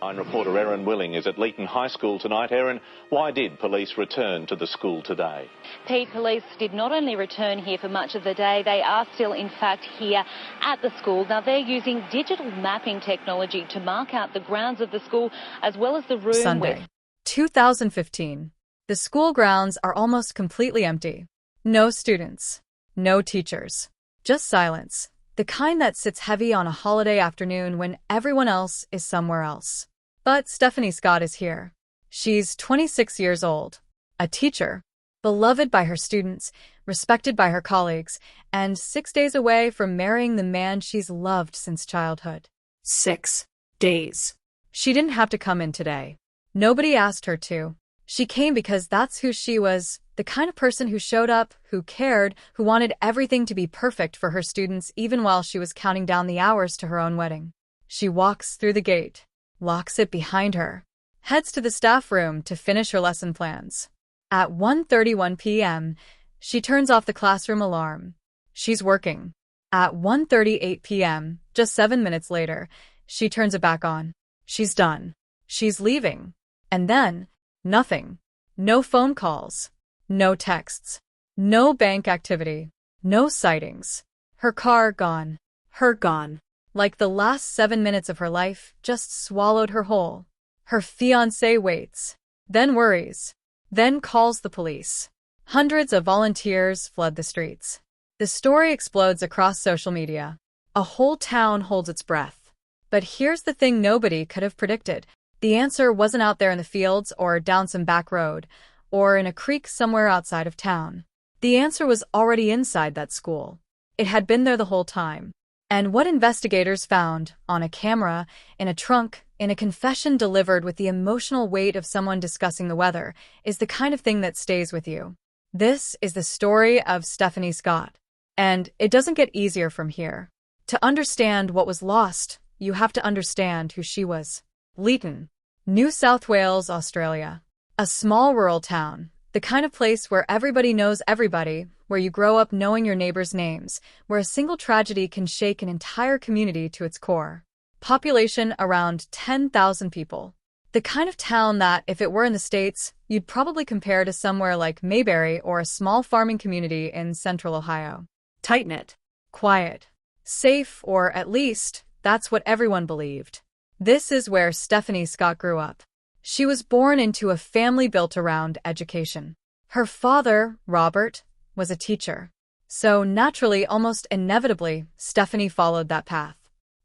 Reporter Erin Willing is at Leeton High School tonight. Erin, why did police return to the school today? Pete, police did not only return here for much of the day, they are still in fact here at the school. Now they're using digital mapping technology to mark out the grounds of the school as well as the room. Sunday, 2015. The school grounds are almost completely empty. No students, no teachers, just silence. The kind that sits heavy on a holiday afternoon when everyone else is somewhere else. But Stephanie Scott is here. She's 26 years old, a teacher, beloved by her students, respected by her colleagues, and 6 days away from marrying the man she's loved since childhood. 6 days. She didn't have to come in today. Nobody asked her to. She came because that's who she was, the kind of person who showed up, who cared, who wanted everything to be perfect for her students even while she was counting down the hours to her own wedding. She walks through the gate, locks it behind her, heads to the staff room to finish her lesson plans. At 1:31 p.m., she turns off the classroom alarm. She's working. At 1:38 p.m., just 7 minutes later, she turns it back on. She's done. She's leaving. And then, nothing. No phone calls. No texts. No bank activity. No sightings. Her car gone. Her gone. Like the last 7 minutes of her life just swallowed her whole. Her fiancé waits. Then worries. Then calls the police. Hundreds of volunteers flood the streets. The story explodes across social media. A whole town holds its breath. But here's the thing nobody could have predicted. The answer wasn't out there in the fields or down some back road or in a creek somewhere outside of town. The answer was already inside that school. It had been there the whole time. And what investigators found, on a camera, in a trunk, in a confession delivered with the emotional weight of someone discussing the weather, is the kind of thing that stays with you. This is the story of Stephanie Scott. And it doesn't get easier from here. To understand what was lost, you have to understand who she was. Leeton, New South Wales, Australia. A small rural town, the kind of place where everybody knows everybody, where you grow up knowing your neighbors' names, where a single tragedy can shake an entire community to its core. Population around 10,000 people. The kind of town that, if it were in the States, you'd probably compare to somewhere like Mayberry or a small farming community in central Ohio. Tight-knit, quiet, safe, or at least, that's what everyone believed. This is where Stephanie Scott grew up. She was born into a family built around education. Her father, Robert, was a teacher. So naturally, almost inevitably, Stephanie followed that path.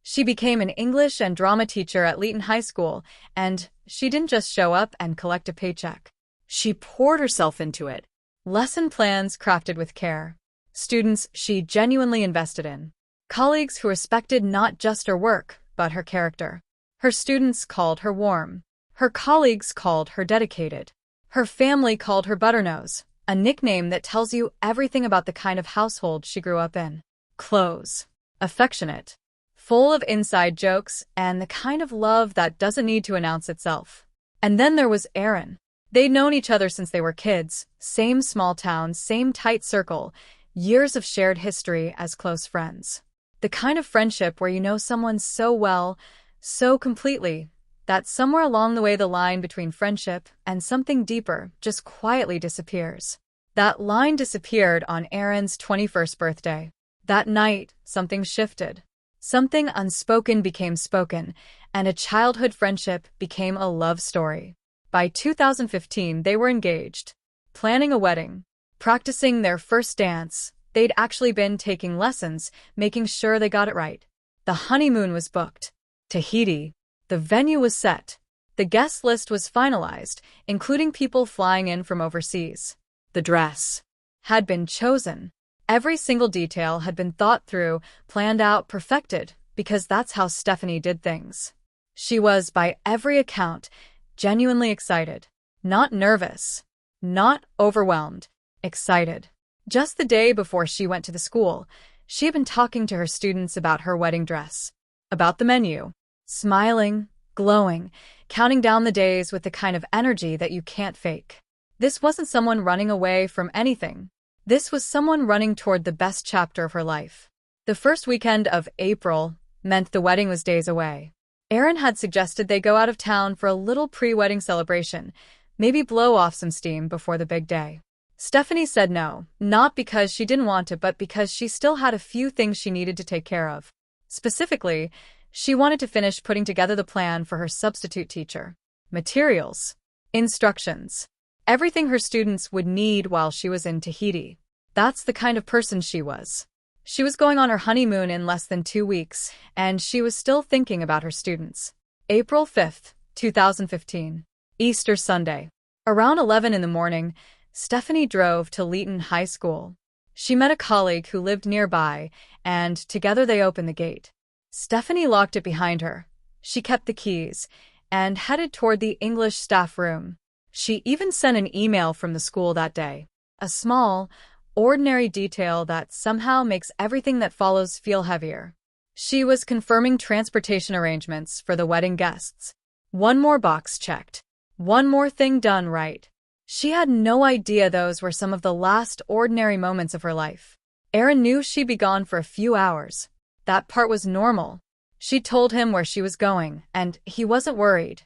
She became an English and drama teacher at Leeton High School, and she didn't just show up and collect a paycheck. She poured herself into it. Lesson plans crafted with care. Students she genuinely invested in. Colleagues who respected not just her work, but her character. Her students called her warm. Her colleagues called her dedicated. Her family called her Butternose, a nickname that tells you everything about the kind of household she grew up in. Close, affectionate, full of inside jokes, and the kind of love that doesn't need to announce itself. And then there was Erin. They'd known each other since they were kids, same small town, same tight circle, years of shared history as close friends. The kind of friendship where you know someone so well, so completely, that somewhere along the way the line between friendship and something deeper just quietly disappears. That line disappeared on Erin's 21st birthday. That night, something shifted. Something unspoken became spoken, and a childhood friendship became a love story. By 2015, they were engaged, planning a wedding, practicing their first dance. They'd actually been taking lessons, making sure they got it right. The honeymoon was booked. Tahiti. The venue was set. The guest list was finalized, including people flying in from overseas. The dress had been chosen. Every single detail had been thought through, planned out, perfected, because that's how Stephanie did things. She was, by every account, genuinely excited. Not nervous. Not overwhelmed. Excited. Just the day before she went to the school, she had been talking to her students about her wedding dress, about the menu, smiling, glowing, counting down the days with the kind of energy that you can't fake. This wasn't someone running away from anything. This was someone running toward the best chapter of her life. The first weekend of April meant the wedding was days away. Aaron had suggested they go out of town for a little pre-wedding celebration, maybe blow off some steam before the big day. Stephanie said no, not because she didn't want to, but because she still had a few things she needed to take care of. Specifically, she wanted to finish putting together the plan for her substitute teacher. Materials, instructions, everything her students would need while she was in Tahiti. That's the kind of person she was. She was going on her honeymoon in less than 2 weeks, and she was still thinking about her students. April 5th, 2015. Easter Sunday. Around 11 in the morning, Stephanie drove to Leeton High School. She met a colleague who lived nearby, and together they opened the gate. Stephanie locked it behind her. She kept the keys and headed toward the English staff room. She even sent an email from the school that day. A small, ordinary detail that somehow makes everything that follows feel heavier. She was confirming transportation arrangements for the wedding guests. One more box checked. One more thing done right. She had no idea those were some of the last ordinary moments of her life. Aaron knew she'd be gone for a few hours. That part was normal. She told him where she was going, and he wasn't worried.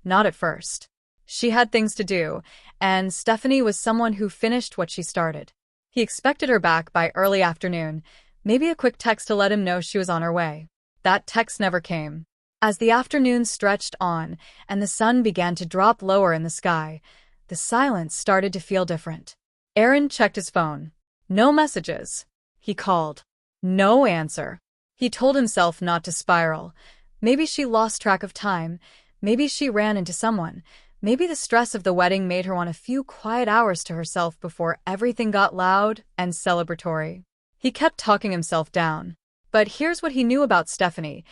Not at first. She had things to do, and Stephanie was someone who finished what she started. He expected her back by early afternoon, maybe a quick text to let him know she was on her way. That text never came. As the afternoon stretched on and the sun began to drop lower in the sky, the silence started to feel different. Aaron checked his phone. No messages. He called. No answer. He told himself not to spiral. Maybe she lost track of time. Maybe she ran into someone. Maybe the stress of the wedding made her want a few quiet hours to herself before everything got loud and celebratory. He kept talking himself down. But here's what he knew about Stephanie.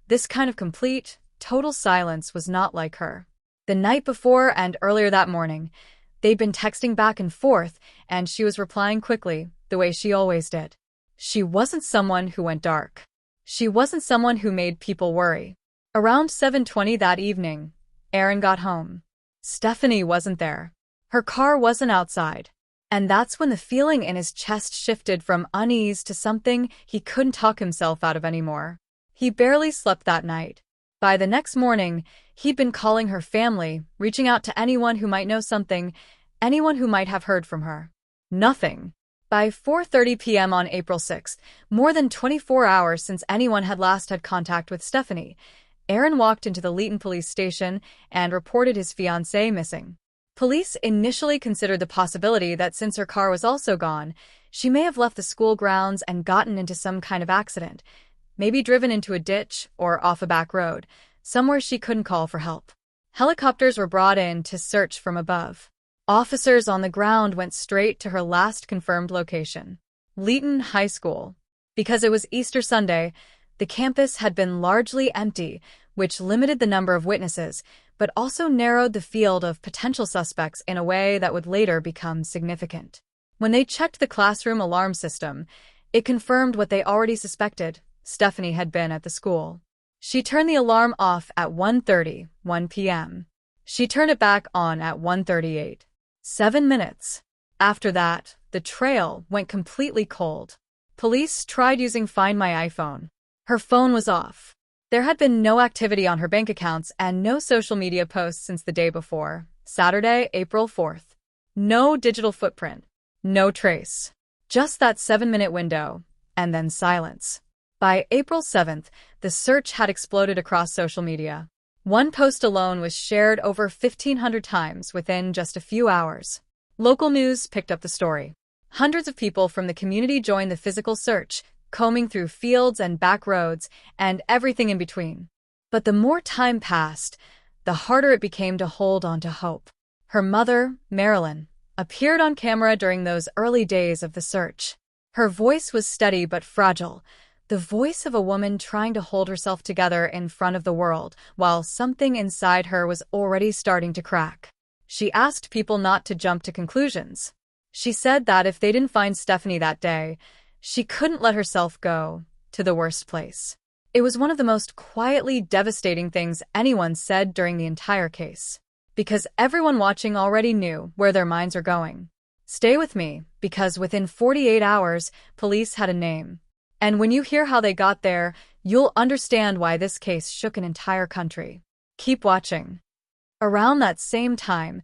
This kind of complete, total silence was not like her. The night before and earlier that morning, they'd been texting back and forth, and she was replying quickly, the way she always did. She wasn't someone who went dark. She wasn't someone who made people worry. Around 7:20 that evening, Aaron got home. Stephanie wasn't there. Her car wasn't outside. And that's when the feeling in his chest shifted from unease to something he couldn't talk himself out of anymore. He barely slept that night. By the next morning, he'd been calling her family, reaching out to anyone who might know something, anyone who might have heard from her. Nothing. By 4:30 p.m. on April 6th, more than 24 hours since anyone had last had contact with Stephanie, Aaron walked into the Leeton police station and reported his fiancée missing. Police initially considered the possibility that since her car was also gone, she may have left the school grounds and gotten into some kind of accident, maybe driven into a ditch or off a back road, somewhere she couldn't call for help. Helicopters were brought in to search from above. Officers on the ground went straight to her last confirmed location, Leeton High School. Because it was Easter Sunday, the campus had been largely empty, which limited the number of witnesses, but also narrowed the field of potential suspects in a way that would later become significant. When they checked the classroom alarm system, it confirmed what they already suspected. Stephanie had been at the school. She turned the alarm off at 1:31 p.m. She turned it back on at 1:38. 7 minutes. After that, the trail went completely cold. Police tried using Find My iPhone. Her phone was off. There had been no activity on her bank accounts and no social media posts since the day before, Saturday, April 4th. No digital footprint. No trace. Just that 7-minute window, and then silence. By April 7th, the search had exploded across social media. One post alone was shared over 1,500 times within just a few hours. Local news picked up the story. Hundreds of people from the community joined the physical search, combing through fields and back roads and everything in between. But the more time passed, the harder it became to hold on to hope. Her mother, Marilyn, appeared on camera during those early days of the search. Her voice was steady but fragile, the voice of a woman trying to hold herself together in front of the world, while something inside her was already starting to crack. She asked people not to jump to conclusions. She said that if they didn't find Stephanie that day, she couldn't let herself go to the worst place. It was one of the most quietly devastating things anyone said during the entire case. Because everyone watching already knew where their minds are going. Stay with me, because within 48 hours, police had a name. And when you hear how they got there, You'll understand why this case shook an entire country. Keep watching. Around that same time,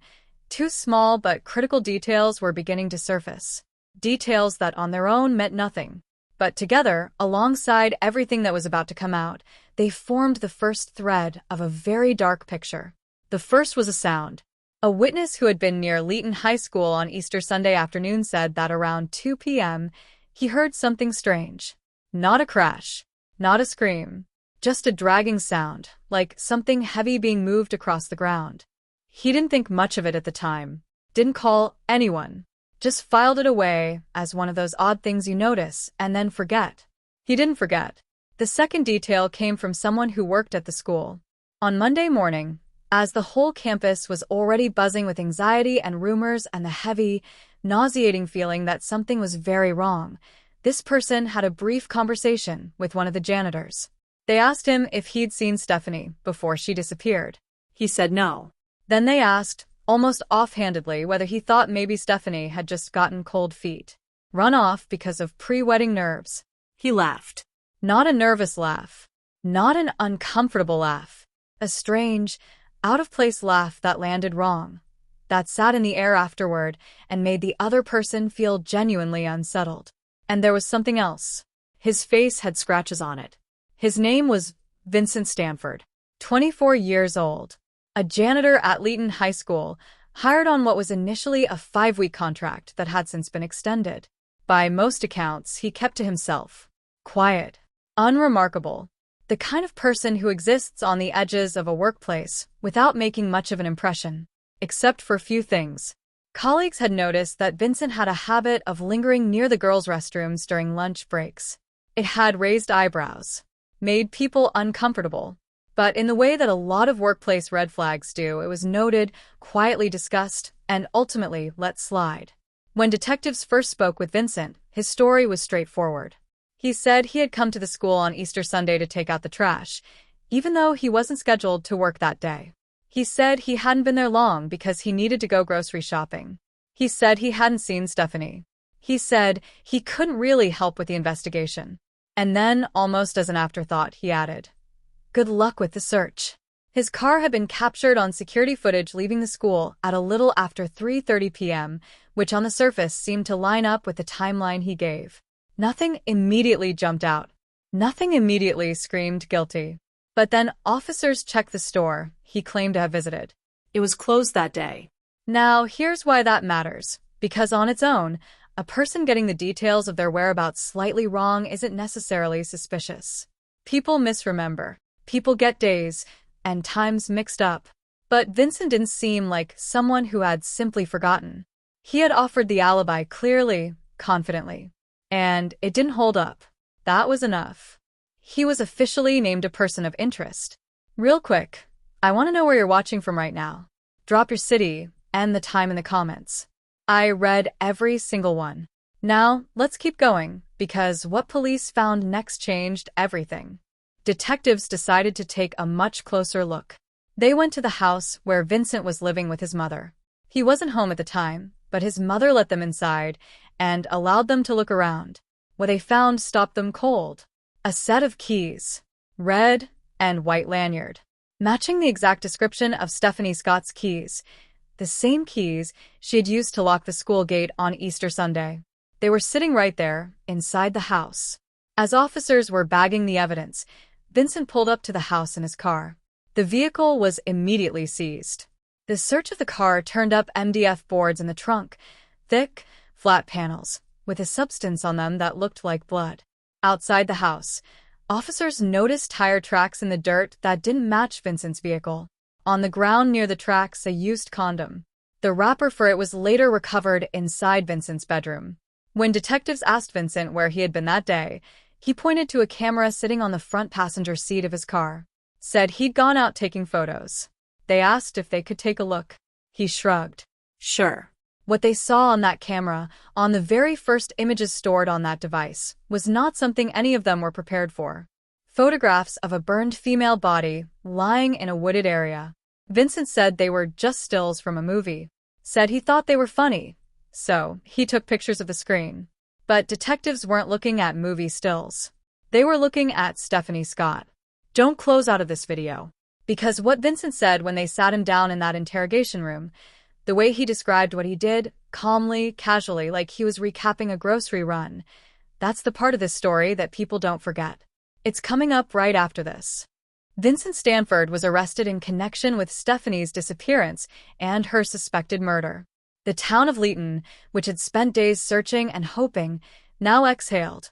two small but critical details were beginning to surface. Details that on their own meant nothing. But together, alongside everything that was about to come out, they formed the first thread of a very dark picture. The first was a sound. A witness who had been near Leeton High School on Easter Sunday afternoon said that around 2 p.m., he heard something strange. Not a crash, not a scream, just a dragging sound, like something heavy being moved across the ground. He didn't think much of it at the time, didn't call anyone, just filed it away as one of those odd things you notice and then forget. He didn't forget. The second detail came from someone who worked at the school. On Monday morning, as the whole campus was already buzzing with anxiety and rumors and the heavy, nauseating feeling that something was very wrong, this person had a brief conversation with one of the janitors. They asked him if he'd seen Stephanie before she disappeared. He said no. Then they asked, almost offhandedly, whether he thought maybe Stephanie had just gotten cold feet, run off because of pre-wedding nerves. He laughed. Not a nervous laugh, not an uncomfortable laugh, a strange, out-of-place laugh that landed wrong, that sat in the air afterward and made the other person feel genuinely unsettled. And there was something else. His face had scratches on it. His name was Vincent Stanford, 24 years old, a janitor at Leeton High School, hired on what was initially a 5-week contract that had since been extended. By most accounts, he kept to himself. Quiet, unremarkable, the kind of person who exists on the edges of a workplace without making much of an impression, except for a few things. Colleagues had noticed that Vincent had a habit of lingering near the girls' restrooms during lunch breaks. It had raised eyebrows, made people uncomfortable, but in the way that a lot of workplace red flags do, it was noted, quietly discussed, and ultimately let slide. When detectives first spoke with Vincent, his story was straightforward. He said he had come to the school on Easter Sunday to take out the trash, even though he wasn't scheduled to work that day. He said he hadn't been there long because he needed to go grocery shopping. He said he hadn't seen Stephanie. He said he couldn't really help with the investigation. And then, almost as an afterthought, he added, "Good luck with the search." His car had been captured on security footage leaving the school at a little after 3:30 p.m., which on the surface seemed to line up with the timeline he gave. Nothing immediately jumped out. Nothing immediately screamed guilty. But then officers checked the store he claimed to have visited. It was closed that day. Now, here's why that matters. Because on its own, a person getting the details of their whereabouts slightly wrong isn't necessarily suspicious. People misremember. People get days and times mixed up. But Vincent didn't seem like someone who had simply forgotten. He had offered the alibi clearly, confidently. And it didn't hold up. That was enough. He was officially named a person of interest. Real quick, I want to know where you're watching from right now. Drop your city and the time in the comments. I read every single one. Now, let's keep going, because what police found next changed everything. Detectives decided to take a much closer look. They went to the house where Vincent was living with his mother. He wasn't home at the time, but his mother let them inside and allowed them to look around. What they found stopped them cold. A set of keys, red and white lanyard, matching the exact description of Stephanie Scott's keys, the same keys she had used to lock the school gate on Easter Sunday. They were sitting right there, inside the house. As officers were bagging the evidence, Vincent pulled up to the house in his car. The vehicle was immediately seized. The search of the car turned up MDF boards in the trunk, thick, flat panels, with a substance on them that looked like blood. Outside the house, officers noticed tire tracks in the dirt that didn't match Vincent's vehicle. On the ground near the tracks, a used condom. The wrapper for it was later recovered inside Vincent's bedroom. When detectives asked Vincent where he had been that day, he pointed to a camera sitting on the front passenger seat of his car. Said he'd gone out taking photos. They asked if they could take a look. He shrugged. Sure. What they saw on that camera, on the very first images stored on that device, was not something any of them were prepared for. Photographs of a burned female body lying in a wooded area. Vincent said they were just stills from a movie. Said he thought they were funny, so he took pictures of the screen. But detectives weren't looking at movie stills. They were looking at Stephanie Scott. Don't close out of this video. Because what Vincent said when they sat him down in that interrogation room, the way he described what he did, calmly, casually, like he was recapping a grocery run, that's the part of this story that people don't forget. It's coming up right after this. Vincent Stanford was arrested in connection with Stephanie's disappearance and her suspected murder. The town of Leeton, which had spent days searching and hoping, now exhaled.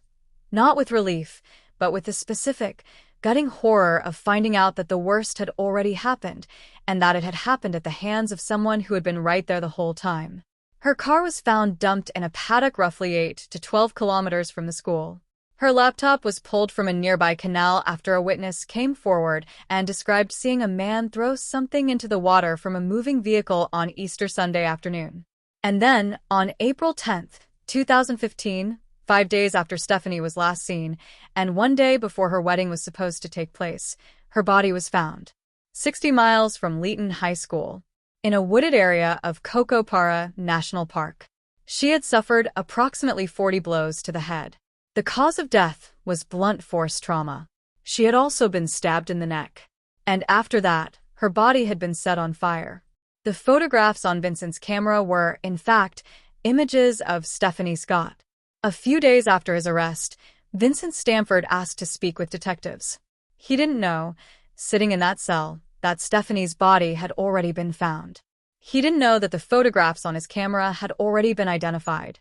Not with relief, but with the specific, gutting horror of finding out that the worst had already happened, and that it had happened at the hands of someone who had been right there the whole time. Her car was found dumped in a paddock roughly 8 to 12 kilometers from the school. Her laptop was pulled from a nearby canal after a witness came forward and described seeing a man throw something into the water from a moving vehicle on Easter Sunday afternoon. And then, on April 10th, 2015, 5 days after Stephanie was last seen, and 1 day before her wedding was supposed to take place, her body was found, 60 miles from Leeton High School, in a wooded area of Cocopara National Park. She had suffered approximately 40 blows to the head. The cause of death was blunt force trauma. She had also been stabbed in the neck. And after that, her body had been set on fire. The photographs on Vincent's camera were, in fact, images of Stephanie Scott. A few days after his arrest, Vincent Stanford asked to speak with detectives. He didn't know, sitting in that cell, that Stephanie's body had already been found. He didn't know that the photographs on his camera had already been identified.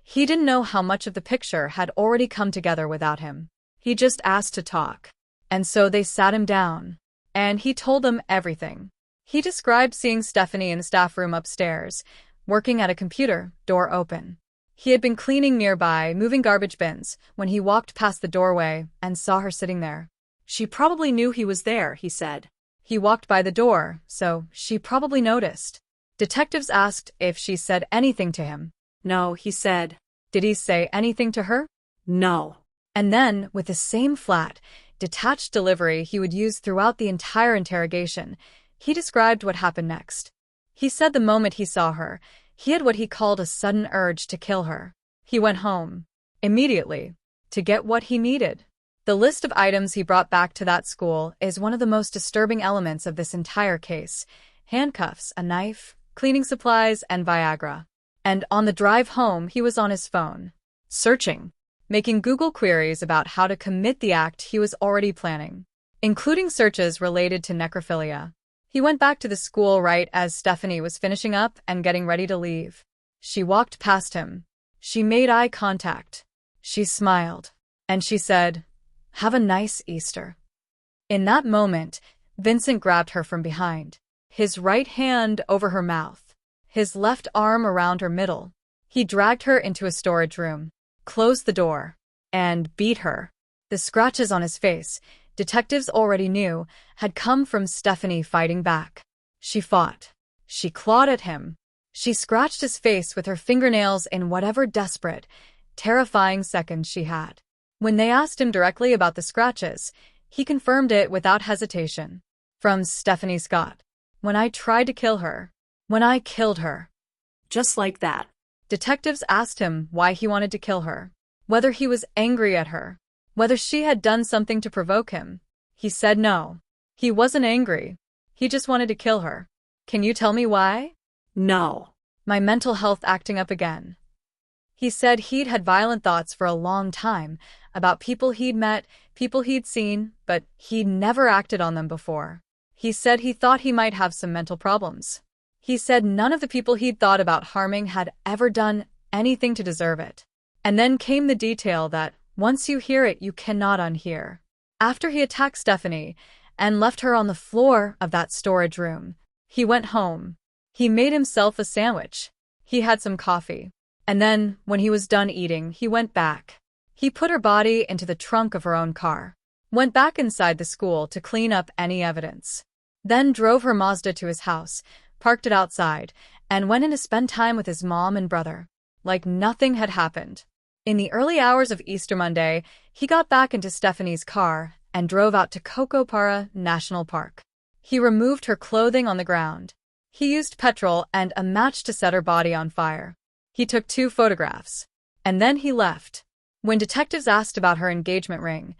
He didn't know how much of the picture had already come together without him. He just asked to talk. And so they sat him down. And he told them everything. He described seeing Stephanie in the staff room upstairs, working at a computer, door open. He had been cleaning nearby, moving garbage bins, when he walked past the doorway and saw her sitting there. She probably knew he was there, he said. He walked by the door, so she probably noticed. Detectives asked if she said anything to him. No, he said. Did he say anything to her? No. And then, with the same flat, detached delivery he would use throughout the entire interrogation, he described what happened next. He said the moment he saw her, he had what he called a sudden urge to kill her. He went home, immediately, to get what he needed. The list of items he brought back to that school is one of the most disturbing elements of this entire case. Handcuffs, a knife, cleaning supplies, and Viagra. And on the drive home, he was on his phone, searching, making Google queries about how to commit the act he was already planning, including searches related to necrophilia. He went back to the school right as Stephanie was finishing up and getting ready to leave. She walked past him. She made eye contact. She smiled. And she said, "Have a nice Easter." In that moment, Vincent grabbed her from behind, his right hand over her mouth, his left arm around her middle. He dragged her into a storage room, closed the door, and beat her. The scratches on his face, detectives already knew, had come from Stephanie fighting back. She fought. She clawed at him. She scratched his face with her fingernails in whatever desperate, terrifying seconds she had. When they asked him directly about the scratches, he confirmed it without hesitation. From Stephanie Scott. "When I tried to kill her. When I killed her." Just like that. Detectives asked him why he wanted to kill her, whether he was angry at her, whether she had done something to provoke him. He said no. He wasn't angry. He just wanted to kill her. "Can you tell me why?" No. "My mental health acting up again." He said he'd had violent thoughts for a long time about people he'd met, people he'd seen, but he'd never acted on them before. He said he thought he might have some mental problems. He said none of the people he'd thought about harming had ever done anything to deserve it. And then came the detail that, once you hear it, you cannot unhear. After he attacked Stephanie and left her on the floor of that storage room, he went home. He made himself a sandwich. He had some coffee. And then, when he was done eating, he went back. He put her body into the trunk of her own car, went back inside the school to clean up any evidence, then drove her Mazda to his house, parked it outside, and went in to spend time with his mom and brother, like nothing had happened. In the early hours of Easter Monday, he got back into Stephanie's car and drove out to Cocopara National Park. He removed her clothing on the ground. He used petrol and a match to set her body on fire. He took 2 photographs. And then he left. When detectives asked about her engagement ring,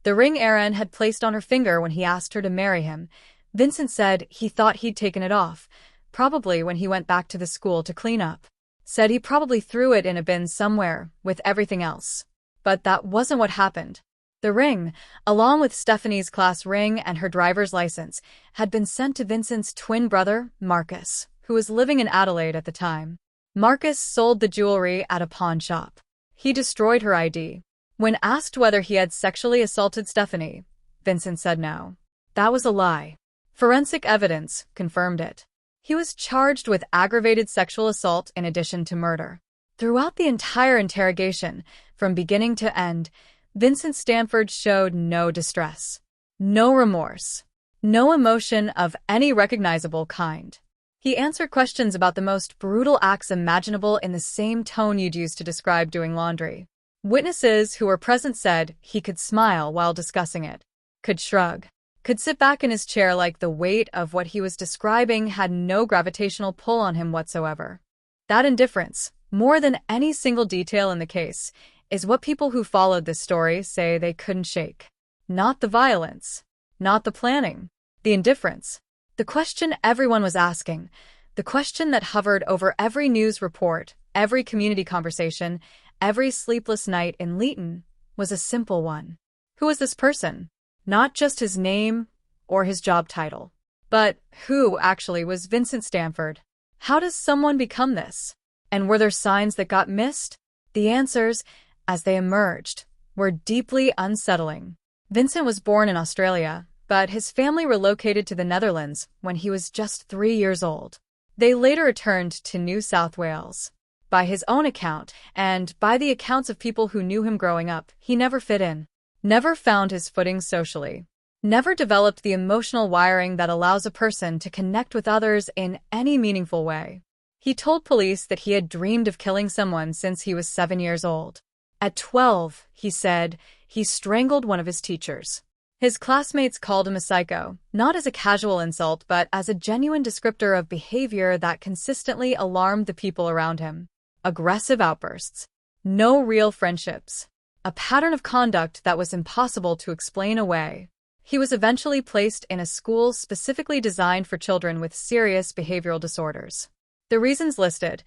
the ring Aaron had placed on her finger when he asked her to marry him, Vincent said he thought he'd taken it off, probably when he went back to the school to clean up. Said he probably threw it in a bin somewhere with everything else. But that wasn't what happened. The ring, along with Stephanie's class ring and her driver's license, had been sent to Vincent's twin brother, Marcus, who was living in Adelaide at the time. Marcus sold the jewelry at a pawn shop. He destroyed her ID. When asked whether he had sexually assaulted Stephanie, Vincent said no. That was a lie. Forensic evidence confirmed it. He was charged with aggravated sexual assault in addition to murder. Throughout the entire interrogation, from beginning to end, Vincent Stanford showed no distress, no remorse, no emotion of any recognizable kind. He answered questions about the most brutal acts imaginable in the same tone you'd use to describe doing laundry. Witnesses who were present said he could smile while discussing it, could shrug, could sit back in his chair like the weight of what he was describing had no gravitational pull on him whatsoever. That indifference, more than any single detail in the case, is what people who followed this story say they couldn't shake. Not the violence, not the planning, the indifference. The question everyone was asking, the question that hovered over every news report, every community conversation, every sleepless night in Leeton, was a simple one. Who was this person? Not just his name or his job title, but who actually was Vincent Stanford? How does someone become this? And were there signs that got missed? The answers, as they emerged, were deeply unsettling. Vincent was born in Australia, but his family relocated to the Netherlands when he was just 3 years old. They later returned to New South Wales. By his own account, and by the accounts of people who knew him growing up, he never fit in, never found his footing socially, never developed the emotional wiring that allows a person to connect with others in any meaningful way. He told police that he had dreamed of killing someone since he was 7 years old. At 12, he said, he strangled one of his teachers. His classmates called him a psycho, not as a casual insult but as a genuine descriptor of behavior that consistently alarmed the people around him. Aggressive outbursts. No real friendships. A pattern of conduct that was impossible to explain away. He was eventually placed in a school specifically designed for children with serious behavioral disorders. The reasons listed: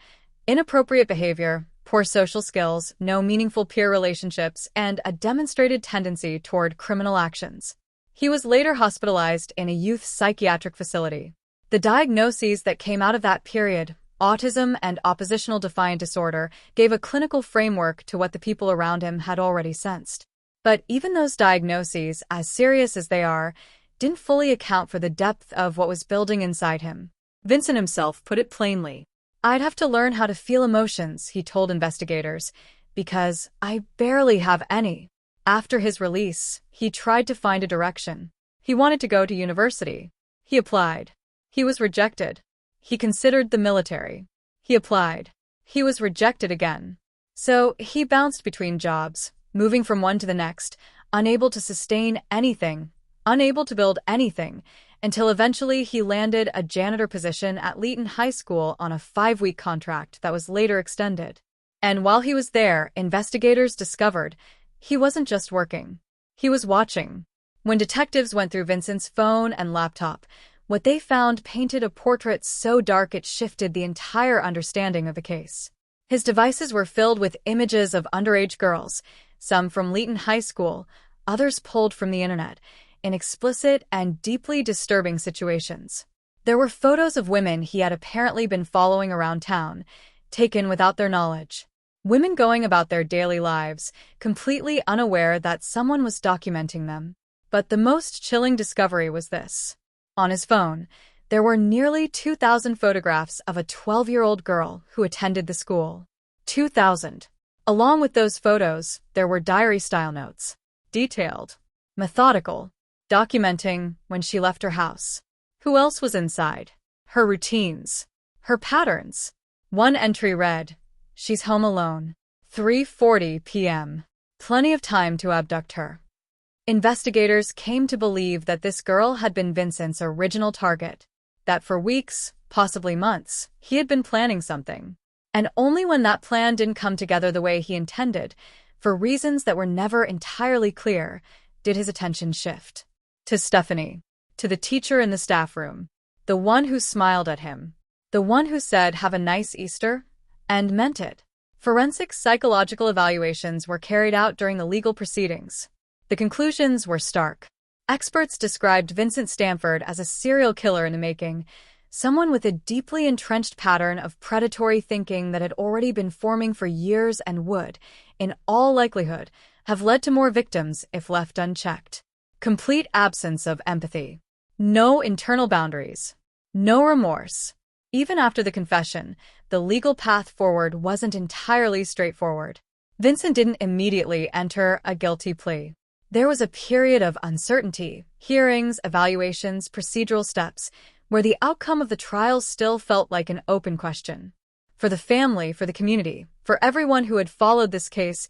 inappropriate behavior, poor social skills, no meaningful peer relationships, and a demonstrated tendency toward criminal actions. He was later hospitalized in a youth psychiatric facility. The diagnoses that came out of that period, autism and oppositional defiant disorder, gave a clinical framework to what the people around him had already sensed. But even those diagnoses, as serious as they are, didn't fully account for the depth of what was building inside him. Vincent himself put it plainly. "I'd have to learn how to feel emotions," he told investigators, "because I barely have any." After his release, he tried to find a direction. He wanted to go to university. He applied. He was rejected. He considered the military. He applied. He was rejected again. So he bounced between jobs, moving from one to the next, unable to sustain anything, unable to build anything, until eventually he landed a janitor position at Leeton High School on a 5-week contract that was later extended. And while he was there, investigators discovered he wasn't just working. He was watching. When detectives went through Vincent's phone and laptop, what they found painted a portrait so dark it shifted the entire understanding of the case. His devices were filled with images of underage girls, some from Leeton High School, others pulled from the internet, in explicit and deeply disturbing situations. There were photos of women he had apparently been following around town, taken without their knowledge. Women going about their daily lives, completely unaware that someone was documenting them. But the most chilling discovery was this. On his phone, there were nearly 2,000 photographs of a 12-year-old girl who attended the school. 2,000. Along with those photos, there were diary-style notes. Detailed. Methodical. Documenting when she left her house. Who else was inside? Her routines. Her patterns. One entry read, "She's home alone. 3:40 p.m. Plenty of time to abduct her." Investigators came to believe that this girl had been Vincent's original target. That for weeks, possibly months, he had been planning something. And only when that plan didn't come together the way he intended, For reasons that were never entirely clear, did his attention shift. To Stephanie, to the teacher in the staff room, the one who smiled at him, the one who said, "Have a nice Easter," and meant it. Forensic psychological evaluations were carried out during the legal proceedings. The conclusions were stark. Experts described Vincent Stanford as a serial killer in the making, someone with a deeply entrenched pattern of predatory thinking that had already been forming for years and would, in all likelihood, have led to more victims if left unchecked. Complete absence of empathy. No internal boundaries. No remorse. Even after the confession, the legal path forward wasn't entirely straightforward. Vincent didn't immediately enter a guilty plea. There was a period of uncertainty, hearings, evaluations, procedural steps, where the outcome of the trial still felt like an open question. For the family, for the community, for everyone who had followed this case,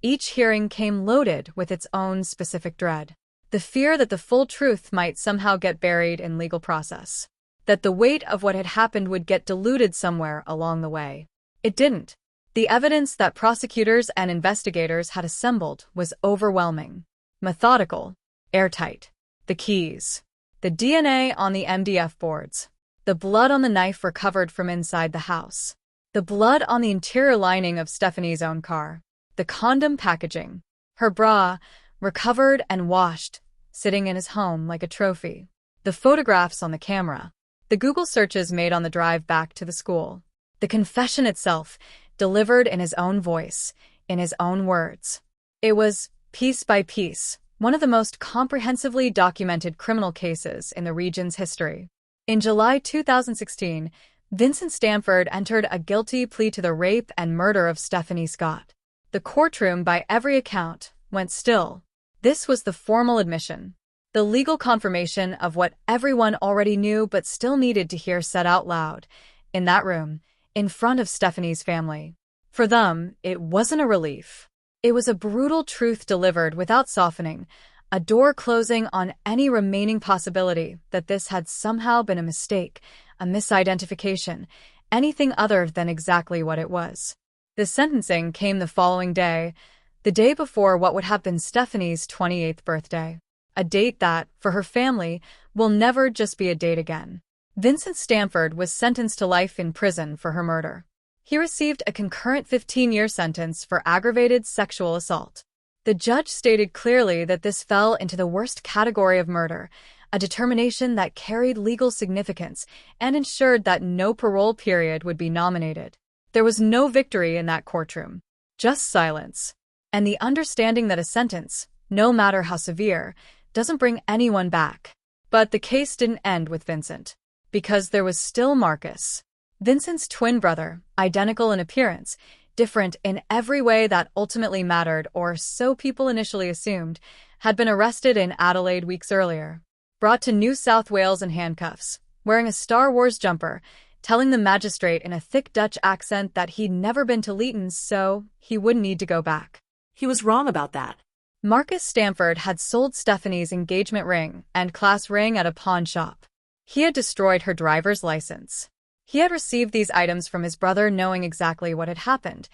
each hearing came loaded with its own specific dread. The fear that the full truth might somehow get buried in legal process. That the weight of what had happened would get diluted somewhere along the way. It didn't. The evidence that prosecutors and investigators had assembled was overwhelming. Methodical. Airtight. The keys. The DNA on the MDF boards. The blood on the knife recovered from inside the house. The blood on the interior lining of Stephanie's own car. The condom packaging. Her bra, recovered and washed, sitting in his home like a trophy. The photographs on the camera. The Google searches made on the drive back to the school. The confession itself, delivered in his own voice, in his own words. It was, piece by piece, one of the most comprehensively documented criminal cases in the region's history. In July 2016, Vincent Stanford entered a guilty plea to the rape and murder of Stephanie Scott. The courtroom, by every account, went still. This was the formal admission. The legal confirmation of what everyone already knew but still needed to hear said out loud, in that room, in front of Stephanie's family. For them, it wasn't a relief. It was a brutal truth delivered without softening, a door closing on any remaining possibility that this had somehow been a mistake, a misidentification, anything other than exactly what it was. The sentencing came the following day, the day before what would have been Stephanie's 28th birthday. A date that, for her family, will never just be a date again. Vincent Stanford was sentenced to life in prison for her murder. He received a concurrent 15-year sentence for aggravated sexual assault. The judge stated clearly that this fell into the worst category of murder, a determination that carried legal significance and ensured that no parole period would be nominated. There was no victory in that courtroom, just silence, and the understanding that a sentence, no matter how severe, doesn't bring anyone back. But the case didn't end with Vincent, because there was still Marcus. Vincent's twin brother, identical in appearance, different in every way that ultimately mattered, or so people initially assumed, had been arrested in Adelaide weeks earlier. Brought to New South Wales in handcuffs, wearing a Star Wars jumper, telling the magistrate in a thick Dutch accent that he'd never been to Leighton's, so he wouldn't need to go back. He was wrong about that. Marcus Stanford had sold Stephanie's engagement ring and class ring at a pawn shop. He had destroyed her driver's license. He had received these items from his brother knowing exactly what had happened,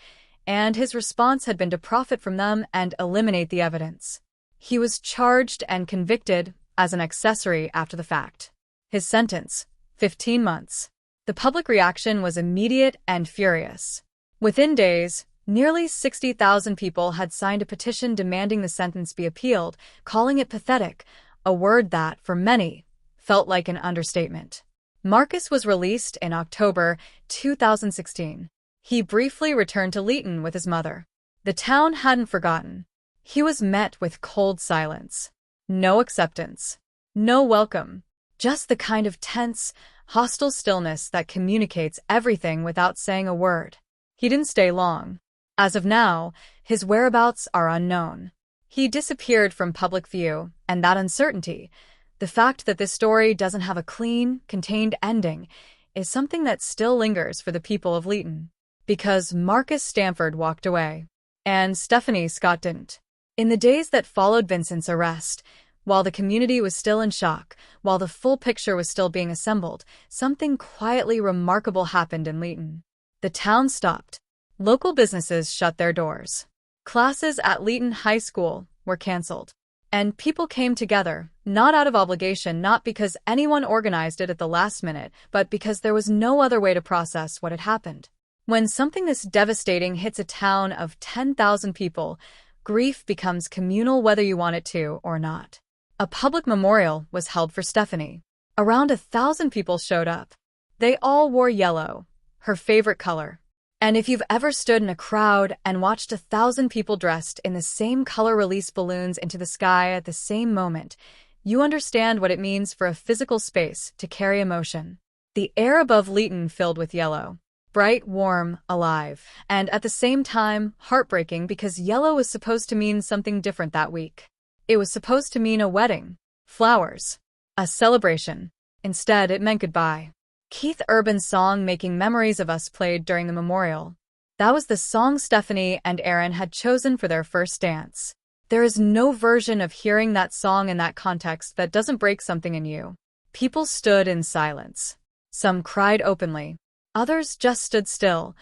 and his response had been to profit from them and eliminate the evidence. He was charged and convicted as an accessory after the fact. His sentence, 15 months. The public reaction was immediate and furious. Within days, nearly 60,000 people had signed a petition demanding the sentence be appealed, calling it pathetic, a word that, for many, felt like an understatement. Marcus was released in October 2016. He briefly returned to Leighton with his mother. The town hadn't forgotten. He was met with cold silence. No acceptance. No welcome. Just the kind of tense, hostile stillness that communicates everything without saying a word. He didn't stay long. As of now, his whereabouts are unknown. He disappeared from public view, and that uncertainty, the fact that this story doesn't have a clean, contained ending, is something that still lingers for the people of Leighton. Because Marcus Stanford walked away, and Stephanie Scott didn't. In the days that followed Vincent's arrest, while the community was still in shock, while the full picture was still being assembled, something quietly remarkable happened in Leighton. The town stopped. Local businesses shut their doors. Classes at Leeton High School were canceled. And people came together, not out of obligation, not because anyone organized it at the last minute, but because there was no other way to process what had happened. When something this devastating hits a town of 10,000 people, grief becomes communal whether you want it to or not. A public memorial was held for Stephanie. Around 1,000 people showed up. They all wore yellow, her favorite color. And if you've ever stood in a crowd and watched 1,000 people dressed in the same color release balloons into the sky at the same moment, you understand what it means for a physical space to carry emotion. The air above Leeton filled with yellow. Bright, warm, alive, and at the same time, heartbreaking because yellow was supposed to mean something different that week. It was supposed to mean a wedding, flowers, a celebration. Instead, it meant goodbye. Keith Urban's song Making Memories of Us played during the memorial. That was the song Stephanie and Aaron had chosen for their first dance. There is no version of hearing that song in that context that doesn't break something in you. People stood in silence. Some cried openly. Others just stood still,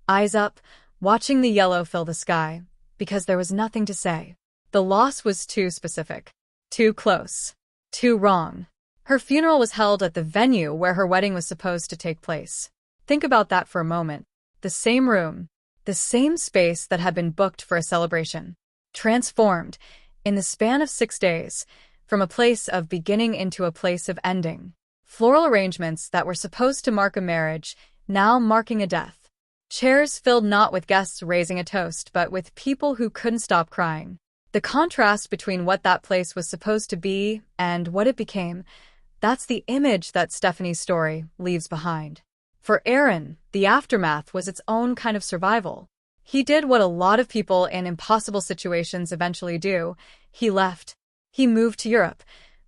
eyes up, watching the yellow fill the sky, because there was nothing to say. The loss was too specific, too close, too wrong. Her funeral was held at the venue where her wedding was supposed to take place. Think about that for a moment. The same room, the same space that had been booked for a celebration. Transformed, in the span of 6 days, from a place of beginning into a place of ending. Floral arrangements that were supposed to mark a marriage, now marking a death. Chairs filled not with guests raising a toast, but with people who couldn't stop crying. The contrast between what that place was supposed to be and what it became, that's the image that Stephanie's story leaves behind. For Aaron, the aftermath was its own kind of survival. He did what a lot of people in impossible situations eventually do. He left. He moved to Europe,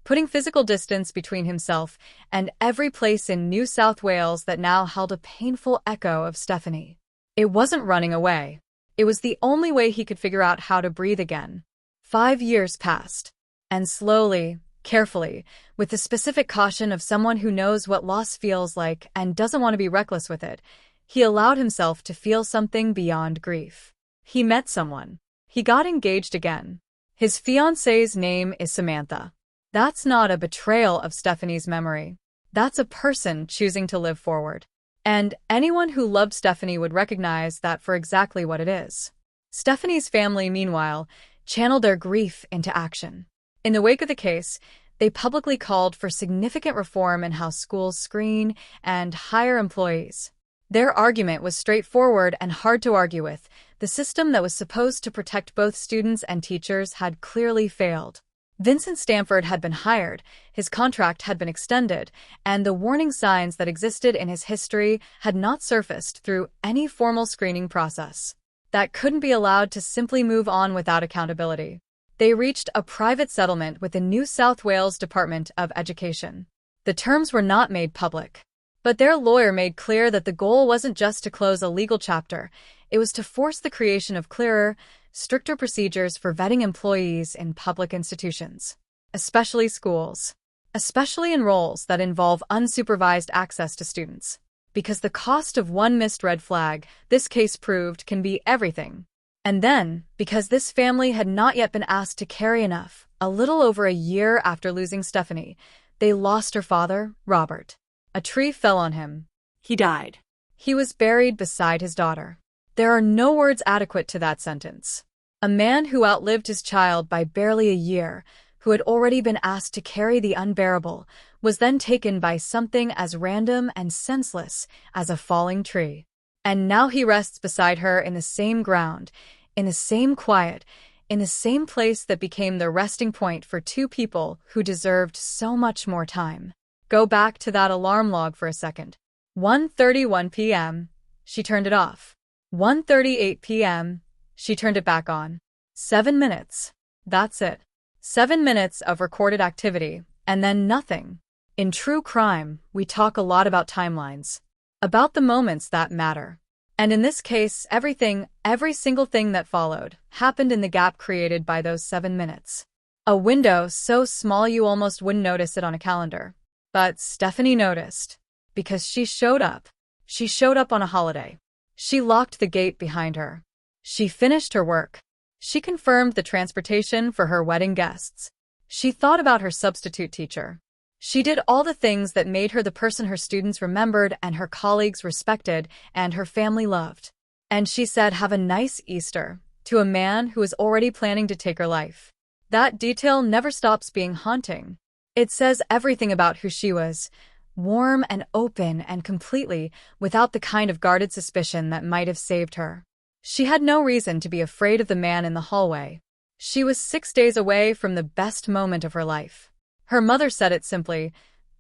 putting physical distance between himself and every place in New South Wales that now held a painful echo of Stephanie. It wasn't running away. It was the only way he could figure out how to breathe again. 5 years passed, and slowly, carefully, with the specific caution of someone who knows what loss feels like and doesn't want to be reckless with it, he allowed himself to feel something beyond grief. He met someone. He got engaged again. His fiancée's name is Samantha. That's not a betrayal of Stephanie's memory. That's a person choosing to live forward. And anyone who loved Stephanie would recognize that for exactly what it is. Stephanie's family, meanwhile, channeled their grief into action. In the wake of the case, they publicly called for significant reform in how schools screen and hire employees. Their argument was straightforward and hard to argue with. The system that was supposed to protect both students and teachers had clearly failed. Vincent Stanford had been hired, his contract had been extended, and the warning signs that existed in his history had not surfaced through any formal screening process. That couldn't be allowed to simply move on without accountability. They reached a private settlement with the New South Wales Department of Education. The terms were not made public, but their lawyer made clear that the goal wasn't just to close a legal chapter, it was to force the creation of clearer, stricter procedures for vetting employees in public institutions, especially schools, especially in roles that involve unsupervised access to students. Because the cost of one missed red flag, this case proved, can be everything. And then, because this family had not yet been asked to carry enough, a little over a year after losing Stephanie, they lost her father, Robert. A tree fell on him. He died. He was buried beside his daughter. There are no words adequate to that sentence. A man who outlived his child by barely a year, who had already been asked to carry the unbearable, was then taken by something as random and senseless as a falling tree. And now he rests beside her in the same ground, in the same quiet, in the same place that became the resting point for two people who deserved so much more time. Go back to that alarm log for a second. 1:31 p.m. She turned it off. 1:38 p.m. She turned it back on. 7 minutes. That's it. 7 minutes of recorded activity, and then nothing. In true crime, we talk a lot about timelines, about the moments that matter. And in this case, every single thing that followed, happened in the gap created by those 7 minutes. A window so small you almost wouldn't notice it on a calendar. But Stephanie noticed, because she showed up. She showed up on a holiday. She locked the gate behind her. She finished her work. She confirmed the transportation for her wedding guests. She thought about her substitute teacher. She did all the things that made her the person her students remembered and her colleagues respected and her family loved. And she said, "Have a nice Easter," to a man who was already planning to take her life. That detail never stops being haunting. It says everything about who she was, warm and open and completely without the kind of guarded suspicion that might have saved her. She had no reason to be afraid of the man in the hallway. She was 6 days away from the best moment of her life. Her mother said it simply,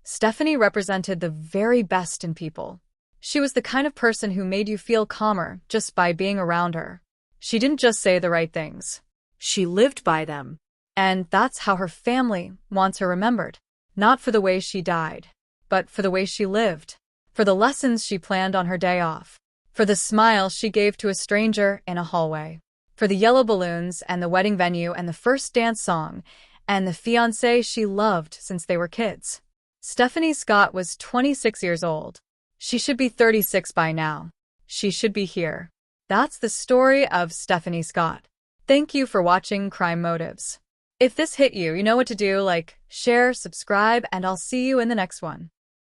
Stephanie represented the very best in people. She was the kind of person who made you feel calmer just by being around her. She didn't just say the right things. She lived by them. And that's how her family wants her remembered. Not for the way she died, but for the way she lived. For the lessons she planned on her day off. For the smile she gave to a stranger in a hallway. For the yellow balloons and the wedding venue and the first dance song and the fiancé she loved since they were kids. Stephanie Scott was 26 years old. She should be 36 by now. She should be here. That's the story of Stephanie Scott. Thank you for watching Crime Motives. If this hit you, you know what to do, like, share, subscribe, and I'll see you in the next one.